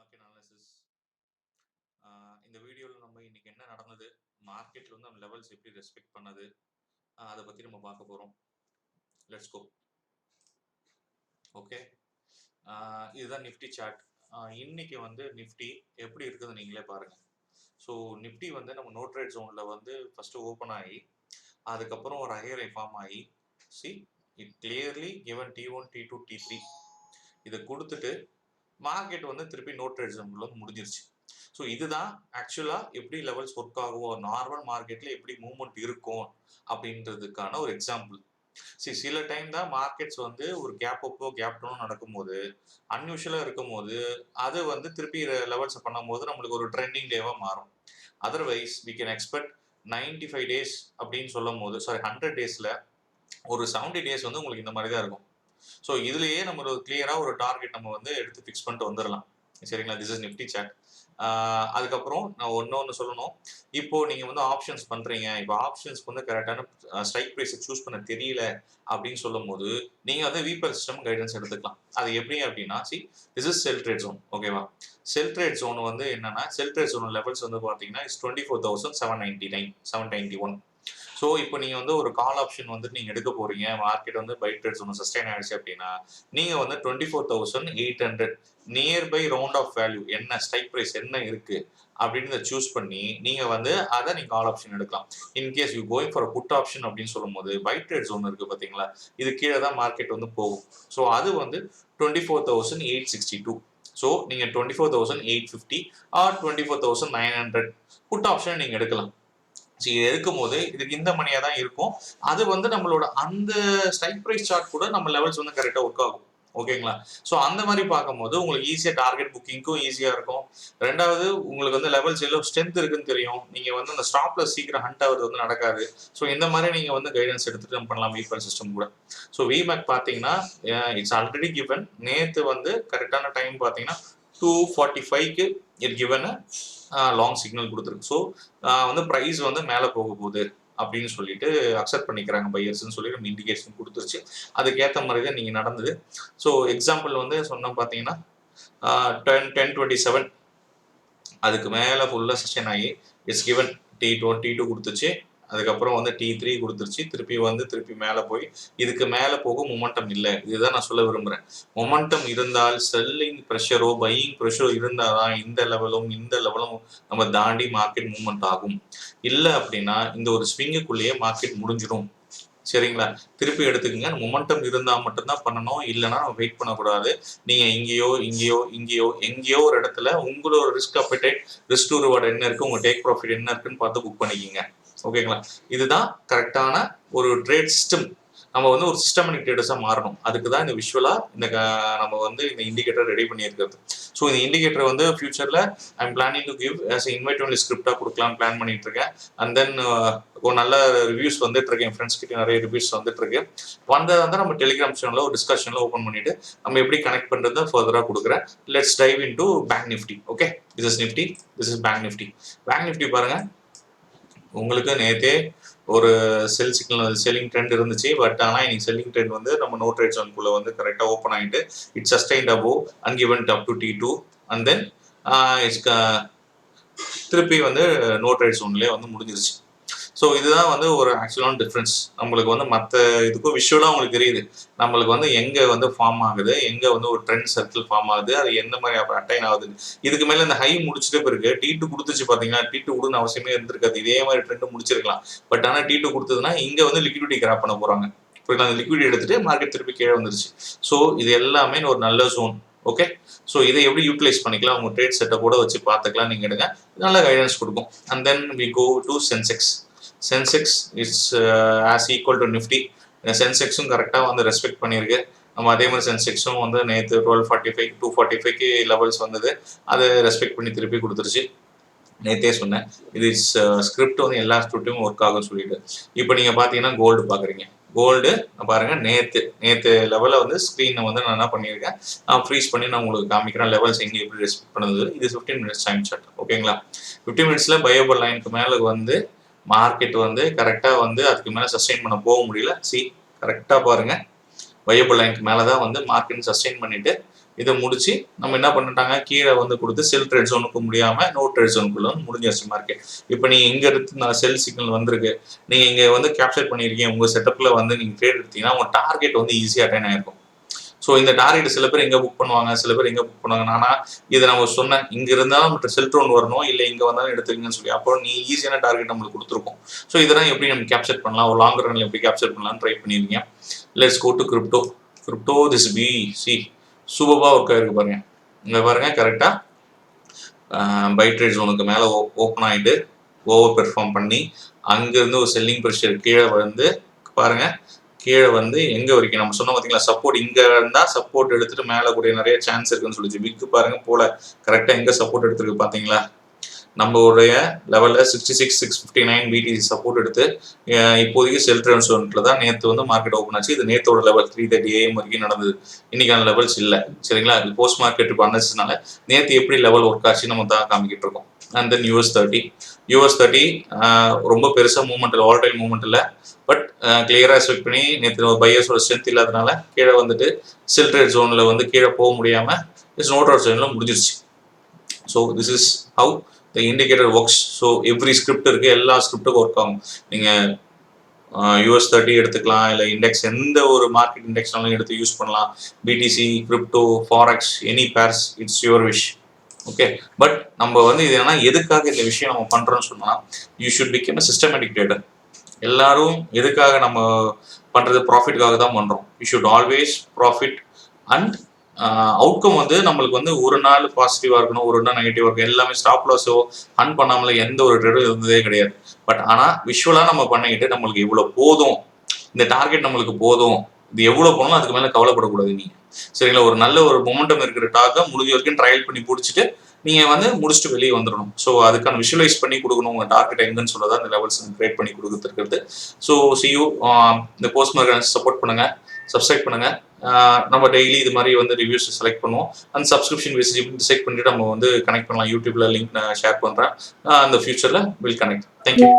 Market analysis. இந்த வீடியோவில் நம்ம இன்னைக்கு என்ன நடந்தது, மார்க்கெட்ல வந்து நம்ம லெவல்ஸ் எப்படி ரெஸ்பெக்ட் பண்ணது, அதை பற்றி நம்ம பார்க்க போகிறோம். Let's go. ஓகே, இதுதான் நிஃப்டி சார்ட். இன்னைக்கு வந்து நிஃப்டி எப்படி இருக்குது நீங்களே பாருங்க. ஸோ நிஃப்டி வந்து நம்ம நோ ட்ரேட் ஜோனில் வந்து ஃபஸ்ட்டு ஓப்பன் ஆகி அதுக்கப்புறம் ஒரு ஹையர் ஃபார்ம் ஆகி it clearly given T1 T2 T3 இதை கொடுத்துட்டு மார்க்கெட் வந்து திருப்பி நோ ட்ரேட் ஜோன்ல முடிஞ்சிருச்சு. ஸோ இதுதான் ஆக்சுவலாக எப்படி லெவல்ஸ் ஒர்க் ஆகும், நார்மல் மார்க்கெட்டில் எப்படி மூவ்மெண்ட் இருக்கும் அப்படின்றதுக்கான ஒரு எக்ஸாம்பிள். சில டைம் தான் மார்க்கெட்ஸ் வந்து ஒரு கேப் அப்போ கேப் டவுன் நடக்கும்போது அன்யூஷுவலாக இருக்கும்போது அது வந்து திருப்பி லெவல்ஸ் பண்ணும்போது நம்மளுக்கு ஒரு ட்ரெண்டிங் டேவாக மாறும். Otherwise we can expect 95 days அப்படின்னு சொல்லும் போது 100 டேஸில் ஒரு 70 டேஸ் வந்து உங்களுக்கு இந்த மாதிரி தான் இருக்கும். ஸோ இதுலேயே நம்ம ஒரு கிளியராக ஒரு டார்கெட் நம்ம வந்து எடுத்து ஃபிக்ஸ் பண்ணிட்டு வந்துடலாம். சரிங்களா, திஸ் இஸ் நிஃப்டி சார்ட். அதுக்கப்புறம் நான் ஒன்று சொல்லணும். இப்போ நீங்கள் வந்து ஆப்ஷன்ஸ் பண்ணுறீங்க, இப்போ ஆப்ஷன்ஸ்க்கு வந்து கரெக்டான ஸ்ட்ரைக் ப்ரைஸை சூஸ் பண்ண தெரியல அப்படின்னு சொல்லும் போது நீங்கள் வந்து வீபர் சிஸ்டம் கைடன்ஸ் எடுத்துக்கலாம். அது எப்படி அப்படின்னா, this is sell trade zone. ஓகேவா, செல் ட்ரேட் ஜோன் வந்து என்னன்னா, செல் ட்ரேட் ஜோன் லெவல்ஸ் வந்து பார்த்தீங்கன்னா 24,799 791. ஸோ இப்போ நீங்கள் வந்து ஒரு கால் ஆப்ஷன் வந்து நீங்கள் எடுக்க போறீங்க, மார்க்கெட் வந்து பை ட்ரேட்ஸ் ஒன்று சஸ்டைன் ஆயிடுச்சு அப்படின்னா நீங்கள் வந்து 24,800 நியர்பை ரவுண்ட் ஆஃப் வேல்யூ என்ன ஸ்ட்ரைக் ப்ரைஸ் என்ன இருக்கு அப்படின்னு சூஸ் பண்ணி நீங்கள் வந்து அதை நீங்கள் கால் ஆப்ஷன் எடுக்கலாம். In case you going for put option அப்படின்னு சொல்லும் போது பை ட்ரேட் ஜோன் இருக்கு பார்த்தீங்களா, இது கீழே தான் மார்க்கெட் வந்து போகும். ஸோ அது வந்து 24,862. ஸோ நீங்கள் 24,850 ஆர் 24,900 புட் ஆப்ஷன் நீங்கள் எடுக்கலாம். இது எடுக்கும் போது இதுக்கு இந்த மணியாக தான் இருக்கும். அது வந்து நம்மளோட அந்த ஸ்ட்ரைக் ப்ரைஸ் சார்ட் கூட நம்ம லெவல்ஸ் வந்து கரெக்டாக ஒர்க் ஆகும். ஓகேங்களா, ஸோ அந்த மாதிரி பார்க்கும்போது உங்களுக்கு ஈஸியாக டார்கெட் புக்கிங்க்கும் ஈஸியாக இருக்கும். ரெண்டாவது உங்களுக்கு வந்து லெவல்ஸ் எல்லாம் ஸ்ட்ரென்த் இருக்குன்னு தெரியும். நீங்கள் வந்து அந்த ஸ்டாப்ல சீக்கிரம் ஹண்ட் ஆகுறது வந்து நடக்காது. ஸோ இந்த மாதிரி நீங்கள் வந்து கைடன்ஸ் எடுத்துட்டு நம்ம பண்ணலாம் வீபர் சிஸ்டம் கூட. ஸோ விமேக் பார்த்தீங்கன்னா இட்ஸ் ஆல்ரெடி கிவன். நேற்று வந்து கரெக்டான டைம் பார்த்தீங்கன்னா 2:45க்கு இட் கிவன் லாங் சிக்னல் கொடுத்துருக்கு. ஸோ வந்து ப்ரைஸ் வந்து மேலே போக போகுது அப்படின்னு சொல்லிட்டு அக்செப்ட் பண்ணிக்கிறாங்க பையர்ஸ்ன்னு சொல்லி நம்ம இண்டிகேஷன் கொடுத்துருச்சு. அதுக்கேற்ற மாதிரி தான் நீங்கள் நடந்தது. ஸோ எக்ஸாம்பிள் வந்து சொன்ன பார்த்தீங்கன்னா 10:27 அதுக்கு மேலே ஃபுல்லாக செஷன் ஆகி இட்ஸ் கிவன் T2 கொடுத்துச்சு. அதுக்கப்புறம் வந்து T3 கொடுத்துருச்சு. திருப்பி மேலே போய் இதுக்கு மேலே போக மொமெண்டம் இல்லை. இதுதான் நான் சொல்ல விரும்புகிறேன். மொமெண்டம் இருந்தால் செல்லிங் ப்ரெஷரோ பையிங் ப்ரெஷரோ இருந்தால் தான் இந்த லெவலும் நம்ம தாண்டி மார்க்கெட் மூவ்மெண்ட் ஆகும். இல்லை அப்படின்னா இந்த ஒரு ஸ்விங்குக்குள்ளேயே மார்க்கெட் முடிஞ்சிடும். சரிங்களா, திருப்பி எடுத்துக்கங்க. மொமெண்டம் இருந்தால் மட்டும்தான் பண்ணணும், இல்லைன்னா நம்ம வெயிட் பண்ணக்கூடாது. நீங்கள் எங்கேயோ ஒரு இடத்துல உங்களோட risk appetite risk to reward என்ன இருக்கு, உங்க டேக் ப்ராஃபிட் என்ன இருக்குன்னு பார்த்து புக் பண்ணிக்கிங்க. ஓகேங்களா, இதுதான் கரெக்டான ஒரு ட்ரேட் சிஸ்டம். நம்ம வந்து ஒரு சிஸ்டமேட்டிக் ட்ரேடர்ஸாக மாறணும். அதுக்கு தான் இந்த விஷுவலாக நம்ம வந்து இந்த இண்டிகேட்டர் ரெடி பண்ணியிருக்கிறது. ஸோ இந்த இண்டிகேட்டர் வந்து ஃபியூச்சரில் I'm planning to give as invite only ஸ்கிரிப்டாக கொடுக்கலாம் பிளான் பண்ணிட்டு இருக்கேன். அண்ட் தென் ஒரு நல்ல ரிவ்யூஸ் வந்துட்டு இருக்கு. என் ஃப்ரெண்ட்ஸ் கிட்ட நிறைய ரிவ்யூஸ் வந்துட்டு இருக்கு. வந்ததை வந்து நம்ம டெலிகிராம் சேனலில் ஒரு டிஸ்கஷனில் ஓப்பன் பண்ணிட்டு நம்ம எப்படி கனெக்ட் பண்ணுறது ஃபர்தராக கொடுக்குறேன். Let's dive in to bank Nifty. Okay, this is Nifty, this is bank Nifty. Bank Nifty பாருங்க, உங்களுக்கு நேற்றே ஒரு செல்லிங் ட்ரெண்ட் இருந்துச்சு. பட் ஆனால் இன்னைக்கு செல்லிங் ட்ரெண்ட் வந்து நம்ம நோ ட்ரேட் ஜோனுக்குள்ள வந்து கரெக்டாக ஓப்பன் ஆகிட்டு it's sustained above and given up to T2 and then it's திருப்பி வந்து நோ ட்ரேட் ஜோன்லேயே வந்து முடிஞ்சிருச்சு. ஸோ இதுதான் வந்து ஒரு ஆக்சுவலான டிஃப்ரென்ஸ். நம்மளுக்கு வந்து மற்ற இதுக்கும் விஷுவலாக உங்களுக்கு தெரியுது நம்மளுக்கு வந்து எங்கே வந்து ஃபார்ம் ஆகுது, எங்கே வந்து ஒரு ட்ரெண்ட் சர்க்கிள் ஃபார்ம் ஆகுது, அது எந்த மாதிரி அட்டைன் ஆகுது. இதுக்கு மேலே இந்த ஹை முடிச்சுட்டு பிறகு T2 கொடுத்துச்சு பார்த்தீங்கன்னா, T2 கொடுன்னு அவசியமே இருந்திருக்காது. இதே மாதிரி ட்ரெண்ட் முடிச்சிருக்கலாம். பட் ஆனால் T2 கொடுத்ததுன்னா இங்கே வந்து லிக்விடிட்டி கிராப் பண்ண போகிறாங்க. இப்போ அந்த லிக்விடிட்டி எடுத்துட்டு மார்க்கெட் திருப்பி கீழே வந்துருச்சு. ஸோ இது எல்லாமே ஒரு நல்ல ஜோன். ஓகே, ஸோ இதை எப்படி யூட்டிலைஸ் பண்ணிக்கலாம், உங்கள் ட்ரேட் செட்டை கூட வச்சு பார்த்துக்கலாம். நீங்கள் எடுங்க, நல்ல கைடன்ஸ் கொடுக்கும். And then we go to Sensex it's as equal to Nifty. சென்செக்ஸும் கரெக்டாக வந்து ரெஸ்பெக்ட் பண்ணியிருக்கு. நம்ம அதே மாதிரி சென்செக்ஸும் வந்து நேற்று 1245 245க்கு லெவல்ஸ் வந்தது, அதை ரெஸ்பெக்ட் பண்ணி திருப்பி கொடுத்துருச்சு. நேற்றே சொன்னேன் இது ஸ்கிரிப்ட் வந்து எல்லா ஸ்கிரிப்டும் ஒர்க் ஆகும்னு சொல்லிட்டு. இப்போ நீங்கள் பார்த்தீங்கன்னா கோல்டு பார்க்குறீங்க. கோல்டு பாருங்க, நேற்று லெவலில் வந்து ஸ்க்ரீனை வந்து நான் என்ன பண்ணியிருக்கேன், நான் ஃப்ரீஸ் பண்ணி நான் உங்களுக்கு காமிக்கிறேன் லெவல்ஸ் எங்கே எப்படி ரெஸ்பெக்ட் பண்ணுது. இது 15 மினிட்ஸ் டைம் சார்ட். ஓகேங்களா, 15 மினிட்ஸில் பயோபல் லைனுக்கு மேலே வந்து மார்க்கெட் வந்து கரெக்டாக வந்து அதுக்கு மேலே சஸ்டெயின் பண்ண போக முடியல. கரெக்டாக பாருங்க, வயபிள் லைனுக்கு மேலே தான் வந்து மார்க்கெட் சஸ்டெயின் பண்ணிட்டு இதை முடிச்சு நம்ம என்ன பண்ணிட்டாங்க, கீழே வந்து கொடுத்து செல் ட்ரேட் ஜோனுக்கு முடியாமல் நோ ட்ரேட் ஜோனுக்குள்ள வந்து முடிஞ்சிருச்சு மார்க்கெட். இப்போ நீங்கள் இங்கே இருந்து நான் செல் சிக்னல் வந்திருக்கு, நீங்கள் இங்கே வந்து கேப்சர் பண்ணியிருக்கீங்க, உங்கள் செட்டப்பில் வந்து நீங்கள் ட்ரேட் எடுத்தீங்கன்னா உங்கள் டார்கெட் வந்து ஈஸியாக அட்டைன் ஆயிருக்கும். ஸோ இந்த டார்கெட் சில பேர் எங்கே புக் பண்ணுவாங்க, சில பேர் எங்கே புக் பண்ணுவாங்க. ஆனால் இதை நம்ம சொன்னேன், இங்கே இருந்தாலும் மற்ற செல் ட்ரோன் வரணும், இல்லை இங்கே வந்தாலும் எடுத்துக்கங்கன்னு சொல்லி, அப்போ நீ ஈஸியான டார்கெட் நம்மளுக்கு கொடுத்துருக்கோம். ஸோ இதெல்லாம் எப்படி நம்ம கேப்சர் பண்ணலாம், ஒரு லாங் ரன்ல எப்படி கேப்சர் பண்ணலாம்னு ட்ரை பண்ணியிருக்கீங்க. Let's go to crypto. Crypto this பிசி சூப்பராக ஒர்க் ஆகிருக்கு பாருங்க. இங்கே பாருங்க, கரெக்டாக பை ட்ரேட் ஜோனுக்கு மேலே ஓப்பன் ஆகிட்டு ஓவர் பெர்ஃபார்ம் பண்ணி அங்கேருந்து ஒரு செல்லிங் ப்ரெஷர் கீழே வந்து பாருங்க, கீழே வந்து எங்கே வரைக்கும் நம்ம சொன்னோம் பார்த்தீங்களா, சப்போர்ட் இங்கே இருந்தால் சப்போர்ட் எடுத்துட்டு மேலே கூடிய நிறைய சான்ஸ் இருக்குன்னு சொல்லிச்சு. விக்கு பாருங்க போல கரெக்டாக எங்கே சப்போர்ட் எடுத்துருக்கு பார்த்தீங்களா, நம்மளுடைய லெவலில் 66,659 பிடிசி சப்போர்ட் எடுத்து இப்போதைக்கு செல் ட்ரேட் ஜோன்ல தான் நேற்று வந்து மார்க்கெட் ஓப்பன் ஆச்சு. இது நேற்றோட லெவல் 3:30 AM வரைக்கும் நடந்தது. இன்னைக்கான லெவல்ஸ் இல்லை, சரிங்களா. இது போஸ்ட் மார்க்கெட் இப்போ அனலிசிஸ்னால நேற்று எப்படி லெவல் ஒர்க் ஆச்சு நம்ம தான் காமிக்கிட்டு இருக்கோம். அண்ட் தென் US30 ரொம்ப பெருசாக மூவ்மெண்ட் இல்லை, வாலடைல் மூவ்மெண்ட் இல்லை. பட் கிளியராக எக்ஸ்பெக்ட் பண்ணி நேற்று பையர்ஸோட ஸ்ட்ரென்த் இல்லாதனால கீழே வந்துட்டு செல் ட்ரேட் ஜோனில் வந்து கீழே போக முடியாமல் நோ ட்ரேட் ஜோனில் முடிஞ்சிருச்சு. So this is how the indicator works. So every script இருக்குது, எல்லா ஸ்கிரிப்டுக்கும் ஒர்க் ஆகும். நீங்கள் US30 எடுத்துக்கலாம், இல்லை இண்டெக்ஸ் எந்த ஒரு மார்க்கெட் இண்டெக்ஸ்னாலும் எடுத்து யூஸ் பண்ணலாம். BTC, crypto, forex, any pairs, it's your wish. Okay, but நம்ம வந்து இது என்ன, எதுக்காக இந்த விஷயம் நம்ம பண்ணுறோன்னு சொன்னால், you should become a systematic trader. எல்லாரும் எதுக்காக நம்ம பண்ணுறது, ப்ராஃபிட்காக தான் பண்ணுறோம். You should always profit. And outcome வந்து நம்மளுக்கு வந்து ஒரு நாள் பாசிட்டிவாக இருக்கணும், ஒரு நாள் நெகட்டிவாக இருக்கணும். எல்லாமே ஸ்டாப் லாஸோ அன் பண்ணாமல எந்த ஒரு ட்ரேடும் இருந்ததே கிடையாது. பட் ஆனால் விஷுவலாக நம்ம பண்ணிக்கிட்டு நம்மளுக்கு இவ்வளோ போதும், இந்த டார்கெட் நம்மளுக்கு போதும், இது எவ்வளோ போனாலும் அதுக்கு மேலே கவலைப்படக்கூடாது நீங்கள், சரிங்களா. ஒரு நல்ல ஒரு மொமெண்டம் இருக்கிற டாக்கை முடிஞ்ச வரைக்கும் ட்ரையல் பண்ணி பிடிச்சிட்டு நீங்கள் வந்து முடிச்சுட்டு வெளியே வந்துடணும். ஸோ அதுக்கான விஷுவலைஸ் பண்ணி கொடுக்கணும், உங்கள் டார்கெட் எங்கன்னு சொல்லதான் இந்த லெவல்ஸ் கிரியேட் பண்ணி கொடுத்துருக்கிறது. So C you. இந்த போஸ்ட் மார்க்கெட் சப்போர்ட் பண்ணுங்கள், சப்ஸ்கிரைப் பண்ணுங்கள். நம்ம டெய்லி இது மாதிரி வந்து ரிவ்யூஸ் செலக்ட் பண்ணுவோம். அந்த சப்ஸ்கிரிப்ஷன் பேசிஸ் டிசைட் பண்ணிட்டு நம்ம வந்து கனெக்ட் பண்ணலாம். யூடியூப்ல லிங்க் நான் ஷேர் பண்ணுறேன். அந்த ஃபியூச்சரில் வில் கனெக்ட். தேங்க்யூ.